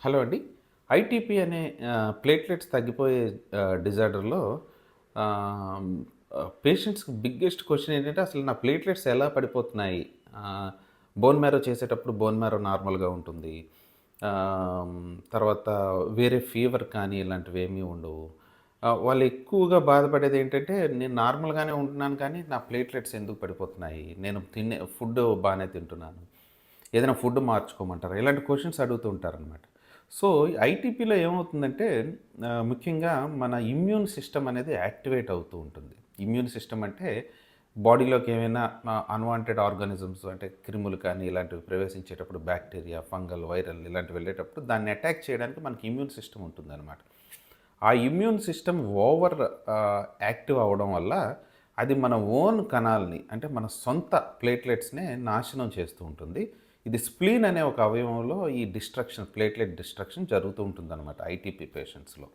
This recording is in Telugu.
హలో అండి. ఐటీపీ అనే ప్లేట్లెట్స్ తగ్గిపోయే డిజార్డర్‌లో ఆహ్, పేషెంట్స్‌కి బిగ్గెస్ట్ క్వెషన్ ఏంటంటే, అసలు నా ప్లేట్లెట్స్ ఎలా పడిపోతున్నాయి? బోన్ మ్యారో చేసేటప్పుడు బోన్ మ్యారో నార్మల్‌గా ఉంటుంది. ఆహ్, తర్వాత వేరే ఫీవర్ కానీ ఇలాంటివేమీ ఉండవు. వాళ్ళు ఎక్కువగా బాధపడేది ఏంటంటే, నేను నార్మల్‌గానే ఉంటున్నాను కానీ నా ప్లేట్లెట్స్ ఎందుకు పడిపోతున్నాయి? నేను తినే ఫుడ్ బానే తింటున్నాను. ఏదైనా ఫుడ్ మార్చుకోమంటారా? ఇలాంటి క్వెషన్స్ అడుగుతూ ఉంటారనమాట. సో, ఐటీపీలో ఏమవుతుందంటే ముఖ్యంగా మన ఇమ్యూన్ సిస్టమ్ అనేది యాక్టివేట్ అవుతూ ఉంటుంది. ఇమ్యూన్ సిస్టమ్ అంటే బాడీలోకి ఏమైనా అన్‌వాంటెడ్ ఆర్గానిజమ్స్ అంటే క్రిములు కానీ ఇలాంటివి ప్రవేశించేటప్పుడు బ్యాక్టీరియా, ఫంగల్, వైరల్ ఇలాంటివి వెళ్ళేటప్పుడు దాన్ని అటాక్ చేయడానికి మనకి ఇమ్యూన్ సిస్టమ్ ఉంటుందనమాట. ఆ ఇమ్యూన్ సిస్టమ్ ఓవర్ యాక్టివ్ అవ్వడం వల్ల అది మన ఓన్ కణాలని అంటే మన సొంత ప్లేట్లెట్స్‌నే నాశనం చేస్తూ ఉంటుంది. ఇది స్ప్లీన్ అనే ఒక అవయవంలో ఈ డిస్ట్రక్షన్ ప్లేట్లెట్ డిస్ట్రక్షన్ జరుగుతూ ఉంటుందన్నమాట ఐటీపీ పేషెంట్స్‌లో.